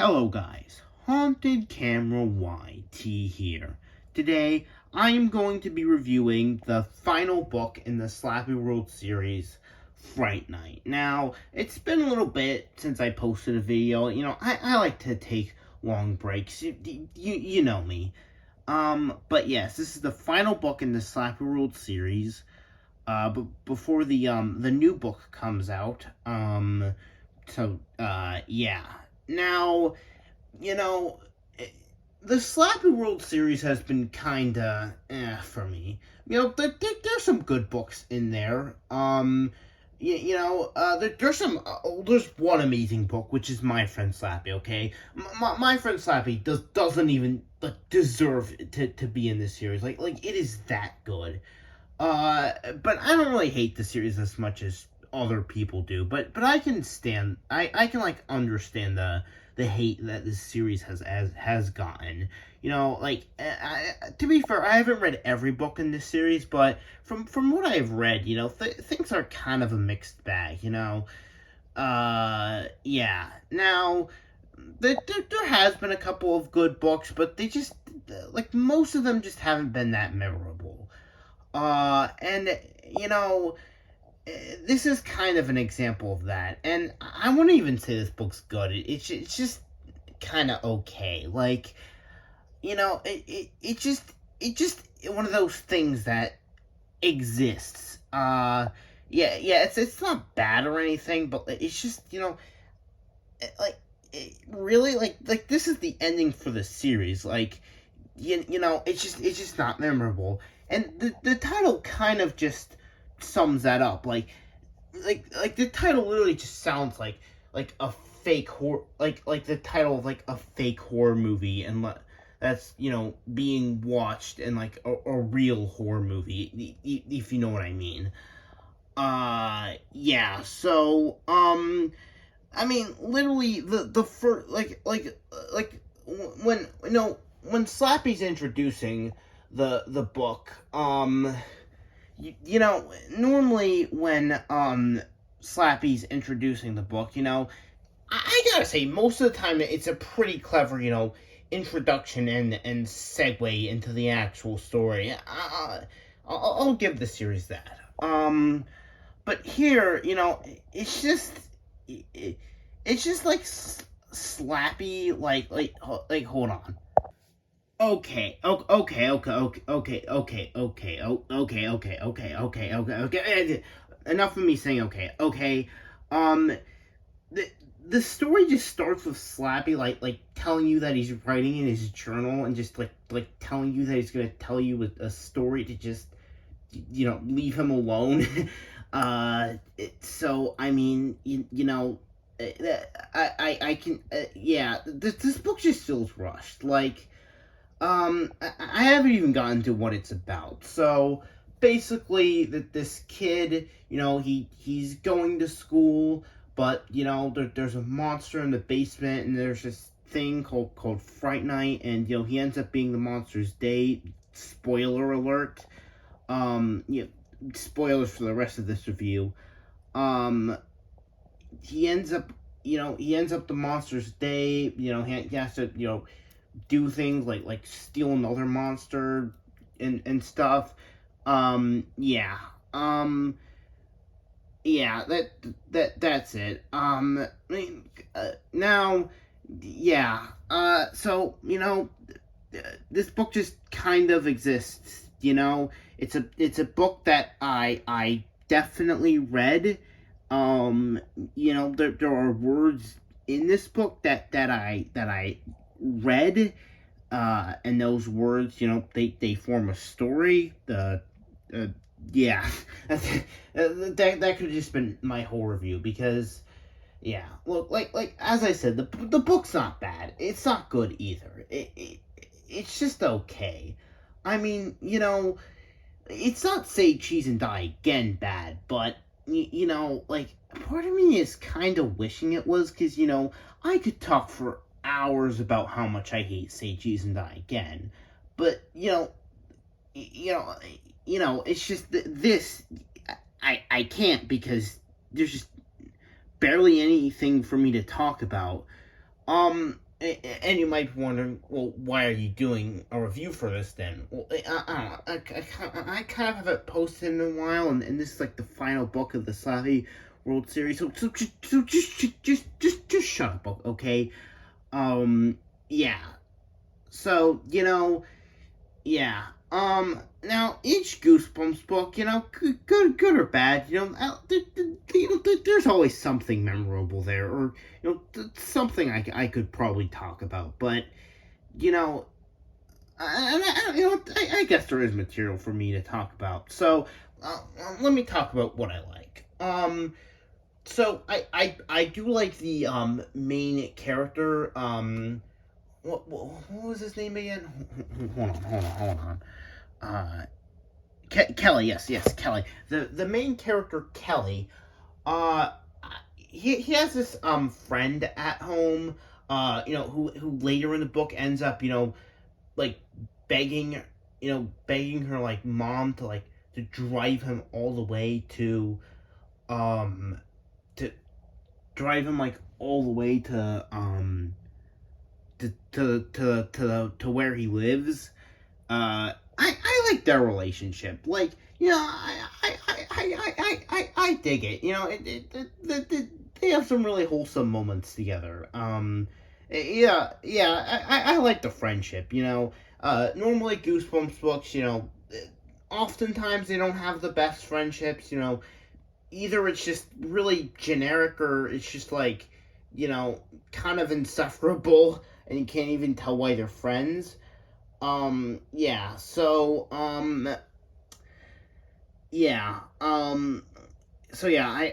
Hello guys, Haunted Camera YT here. Today, I am going to be reviewing the final book in the Slappy World series, Friight Night. Now, it's been a little bit since I posted a video. I like to take long breaks. You know me. But yes, this is the final book in the Slappy World series. But before the new book comes out. Yeah. Now, the Slappy World series has been kinda for me. There's some good books in there. There's one amazing book, which is My Friend Slappy, okay? My Friend Slappy doesn't even, deserve to be in this series. It is that good. But I don't really hate the series as much as other people do, but I can understand the hate that this series has gotten. To be fair, I haven't read every book in this series, but from what I've read, things are kind of a mixed bag. Yeah. Now, there has been a couple of good books, but they just most of them just haven't been that memorable. And this is kind of an example of that, and I wouldn't even say this book's good. It's just kind of okay. It's just one of those things that exists. It's not bad or anything, but it's just really this is the ending for the series. It's just not memorable, and the title kind of just sums that up. The title literally just sounds like a fake horror, like the title of a fake horror movie, and that's being watched in a real horror movie, if you know what I mean. Yeah. So I mean, literally the first when Slappy's introducing the book, normally when Slappy's introducing the book, I gotta say, most of the time it's a pretty clever, introduction and segue into the actual story. I'll give the series that. But here, it's just Slappy, hold on. Okay. Enough of me saying okay. Okay. The story just starts with Slappy telling you that he's writing in his journal, and just telling you that he's gonna tell you a story to just leave him alone. So I mean, I can yeah. This book just feels rushed. I haven't even gotten to what it's about. So basically, this kid, he's going to school, but there's a monster in the basement, and there's this thing called Friight Night, and he ends up being the monster's day. Spoiler alert. Spoilers for the rest of this review. He ends up the monster's day. He has to do things like steal another monster and stuff. Yeah. Yeah, that's it. Now, yeah. So, this book just kind of exists, It's a book that I definitely read. There are words in this book that I read, and those words, they form a story. Yeah, that could have just been my whole review, because, yeah, look, as I said, the book's not bad. It's not good either. It's just okay. I mean, it's not Say Cheese and Die Again bad, but, part of me is kind of wishing it was, because, I could talk for hours about how much I hate Say Cheese and Die Again, but, it's just this, I can't, because there's just barely anything for me to talk about. And you might be wondering, well, why are you doing a review for this then? Well, I don't know. I kind of haven't posted in a while, and this is like the final book of the Slappy World Series. So just shut up, okay? Yeah. So, yeah. Now each Goosebumps book, good or bad, there's always something memorable there, or something I could probably talk about. But I guess there is material for me to talk about. So let me talk about what I like. So I do like the main character. What was his name again? Hold on. Kelly, yes, Kelly. The main character, Kelly, uh, he has this friend at home, who later in the book ends up, like begging, begging her like mom to drive him all the way to drive him like all the way to where he lives. I like their relationship. Like, I dig it. They have some really wholesome moments together. I like the friendship. Normally Goosebumps books, oftentimes they don't have the best friendships. Either it's just really generic, or it's just like, kind of insufferable, and you can't even tell why they're friends. Yeah, so, yeah,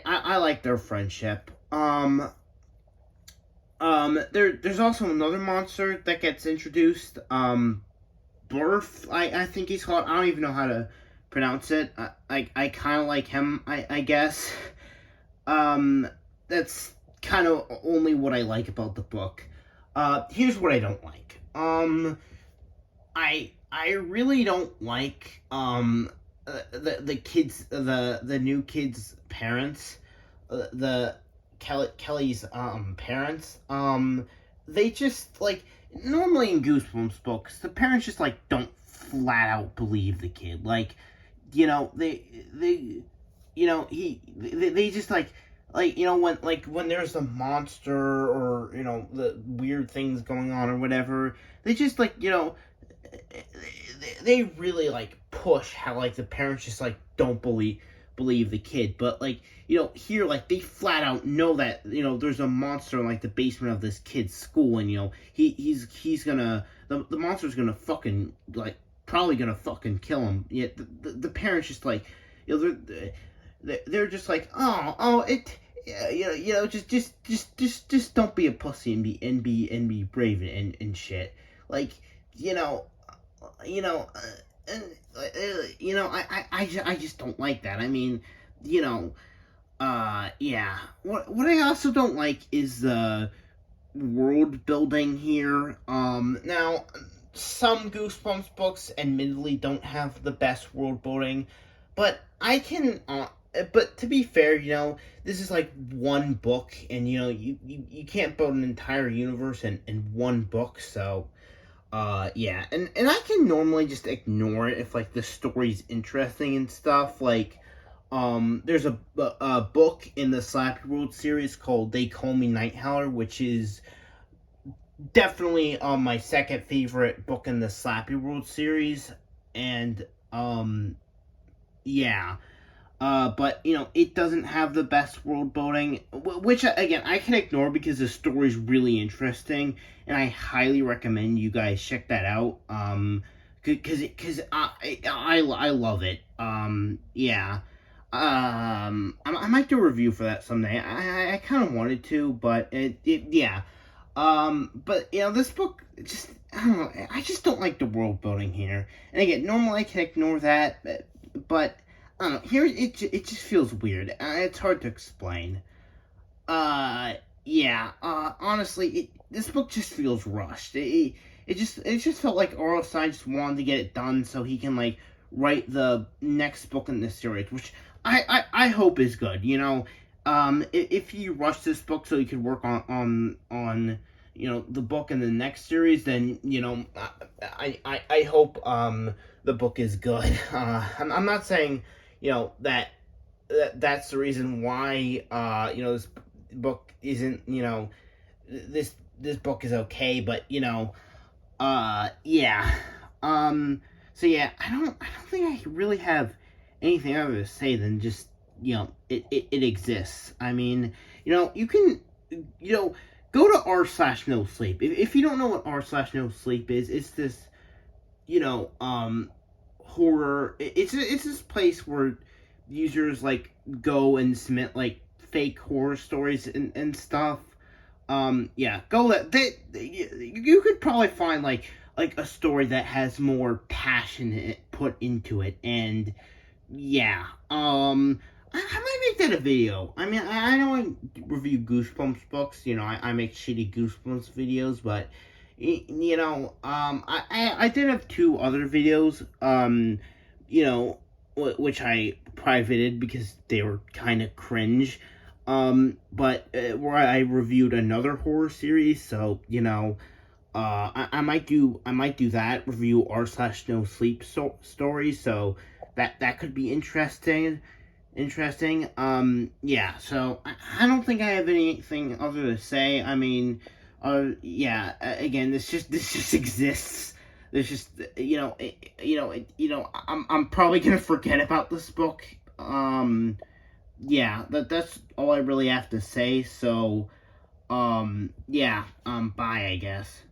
I like their friendship. There's also another monster that gets introduced, Burf, I think he's called. I don't even know how to pronounce it. I kind of like him, I guess. That's kind of only what I like about the book. Here's what I don't like. I really don't like the kids, the new kids' parents, the Kelly's parents. They just like, normally in Goosebumps books, the parents just like don't flat out believe the kid. Like, they just like when there's a monster, or the weird things going on or whatever, they just like, they really like push how like the parents just like don't believe the kid. But like, here, like, they flat out know that there's a monster in like the basement of this kid's school, and he's gonna, the monster's gonna fucking, like, probably gonna fucking kill him. Yet the parents just like, they're just like, it, just don't be a pussy, and be brave, and shit. Like, I just don't like that. I mean, yeah. What I also don't like is the world building here. Now, some Goosebumps books admittedly don't have the best world building, but but to be fair, this is like one book, and you can't build an entire universe in one book. So yeah, and I can normally just ignore it if like the story's interesting and stuff. Like, there's a book in the Slappy World series called They Call Me Night Howler, which is definitely my second favorite book in the Slappy World series. And yeah. But, it doesn't have the best world building, which, again, I can ignore because the story's really interesting, and I highly recommend you guys check that out, because I love it. Yeah. I might do a review for that someday. I kind of wanted to, but, yeah. But, this book, just, I don't know, I just don't like the world building here. And again, normally I can ignore that, but I don't know, here it just feels weird. It's hard to explain. Yeah. Honestly, this book just feels rushed. It just felt like R.L. Stine just wanted to get it done so he can like write the next book in this series, which I hope is good. If he rushed this book so he could work on the book in the next series, then I hope the book is good. I'm not saying that's the reason why this book isn't this book is okay, but yeah. So yeah, I don't think I really have anything other to say than just it exists. I mean, you can go to r/no sleep. If you don't know what r/no sleep is, it's this horror. It's this place where users like go and submit like fake horror stories and stuff. Yeah, go let you could probably find like a story that has more passion put into it, and yeah, I might make that a video. I mean, I know I review Goosebumps books. I make shitty Goosebumps videos, but I did have two other videos. Which I privated because they were kind of cringe. But where I reviewed another horror series, so I might do that, review r/no sleep stories. So that could be interesting. Yeah. So I don't think I have anything other to say. I mean, yeah. Again, this just exists. There's just I'm probably gonna forget about this book. Yeah, that's all I really have to say. So, yeah, bye, I guess.